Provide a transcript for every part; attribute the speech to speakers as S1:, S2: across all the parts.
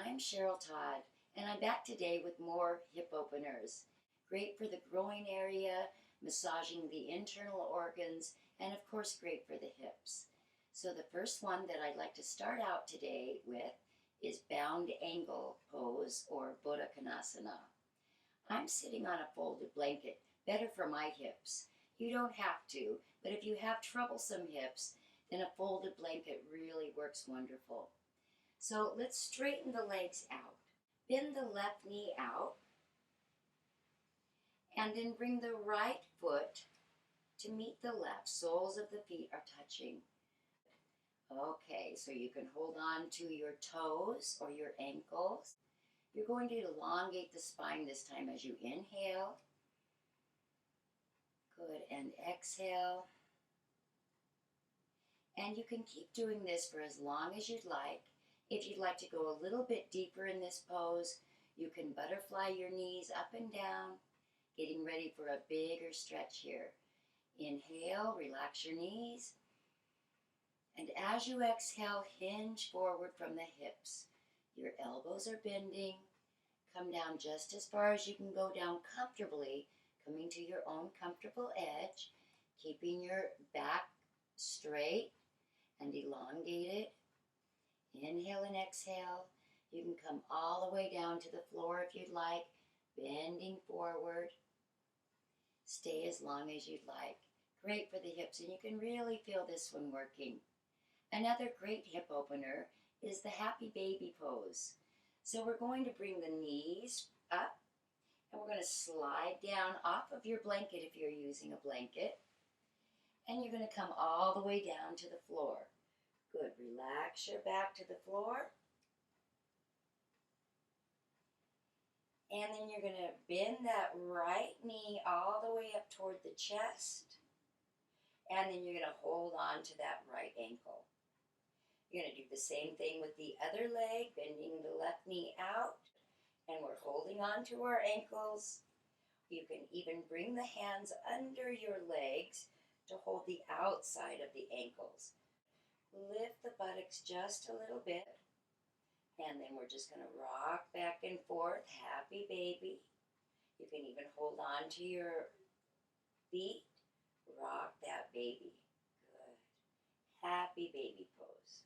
S1: I'm Cheryl Todd, and I'm back today with more hip openers. Great for the groin area, massaging the internal organs, and of course great for the hips. So the first one that I'd like to start out today with is bound angle pose or Buddha Konasana. I'm sitting on a folded blanket, better for my hips. You don't have to, but if you have troublesome hips, then a folded blanket really works wonderful. So let's straighten the legs out. Bend the left knee out, and then bring the right foot to meet the left. Soles of the feet are touching. Okay, so you can hold on to your toes or your ankles. You're going to elongate the spine this time as you inhale. Good, and exhale. And you can keep doing this for as long as you'd like. If you'd like to go a little bit deeper in this pose, you can butterfly your knees up and down, getting ready for a bigger stretch here. Inhale, relax your knees. And as you exhale, hinge forward from the hips. Your elbows are bending. Come down just as far as you can go down comfortably, coming to your own comfortable edge, keeping your back straight and elongated. Inhale and exhale. You can come all the way down to the floor if you'd like, bending forward. Stay as long as you'd like. Great for the hips, and you can really feel this one working. Another great hip opener is the happy baby pose. So we're going to bring the knees up, and we're going to slide down off of your blanket if you're using a blanket, and you're going to come all the way down to the floor. Good. Relax your back to the floor. And then you're going to bend that right knee all the way up toward the chest. And then you're going to hold on to that right ankle. You're going to do the same thing with the other leg, bending the left knee out. And we're holding on to our ankles. You can even bring the hands under your legs to hold the outside of the ankles. Lift the buttocks just a little bit, and then we're just going to rock back and forth, happy baby. You can even hold on to your feet, rock that baby. Good. Happy baby pose.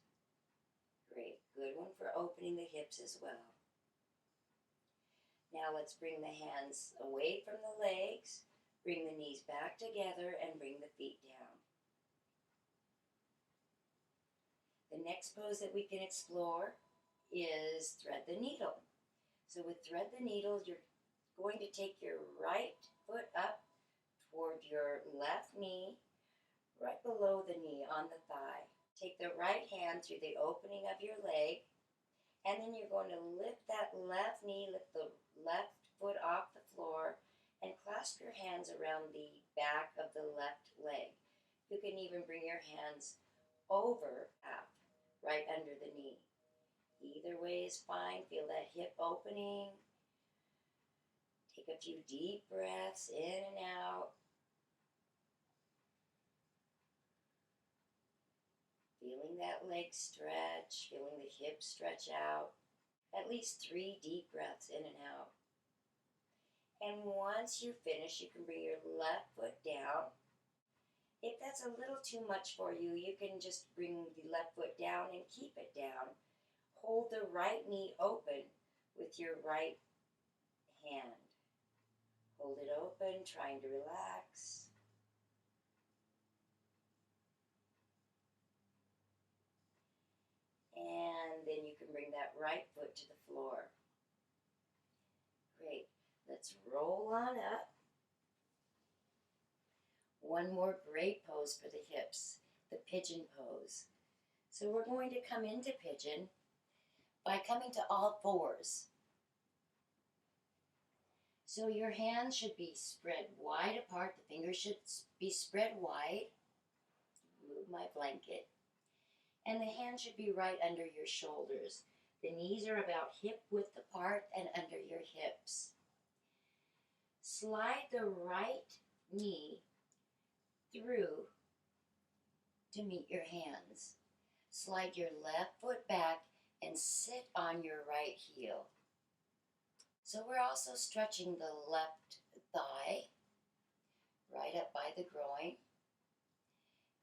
S1: Great. Good one for opening the hips as well. Now let's bring the hands away from the legs, bring the knees back together, and bring the feet down. The next pose that we can explore is thread the needle. So with thread the needle, you're going to take your right foot up toward your left knee, right below the knee on the thigh. Take the right hand through the opening of your leg, and then you're going to lift that left knee, lift the left foot off the floor, and clasp your hands around the back of the left leg. You can even bring your hands over right under the knee. Either way is fine. Feel that hip opening. Take a few deep breaths in and out. Feeling that leg stretch, feeling the hips stretch out. At least 3 deep breaths in and out. And once you finish, you can bring your left foot down. If that's a little too much for you, you can just bring the left foot down and keep it down. Hold the right knee open with your right hand. Hold it open, trying to relax. And then you can bring that right foot to the floor. Great. Let's roll on up. One more great pose for the hips, the pigeon pose. So we're going to come into pigeon by coming to all fours. So your hands should be spread wide apart. The fingers should be spread wide. Move my blanket. And the hands should be right under your shoulders. The knees are about hip width apart and under your hips. Slide the right knee through to meet your hands. Slide your left foot back and sit on your right heel. So we're also stretching the left thigh right up by the groin.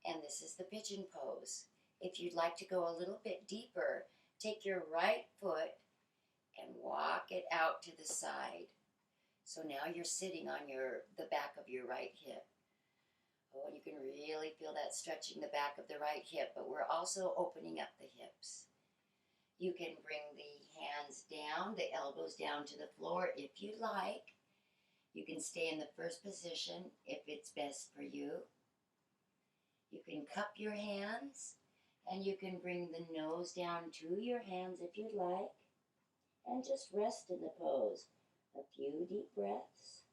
S1: And this is the pigeon pose. If you'd like to go a little bit deeper, take your right foot and walk it out to the side. So now you're sitting on the back of your right hip. Oh, and you can really feel that stretching the back of the right hip, but we're also opening up the hips. You can bring the hands down, the elbows down to the floor if you like. You can stay in the first position if it's best for you. You can cup your hands, and you can bring the nose down to your hands if you'd like, and just rest in the pose. A few deep breaths.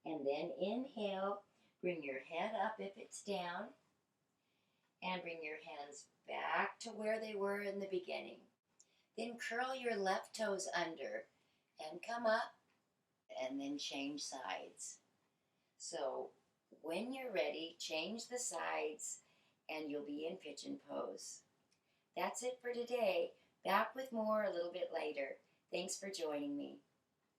S1: And then inhale, bring your head up if it's down, and bring your hands back to where they were in the beginning. Then curl your left toes under and come up, and then change sides. So when you're ready, change the sides, and you'll be in pigeon pose. That's it for today. Back with more a little bit later. Thanks for joining me.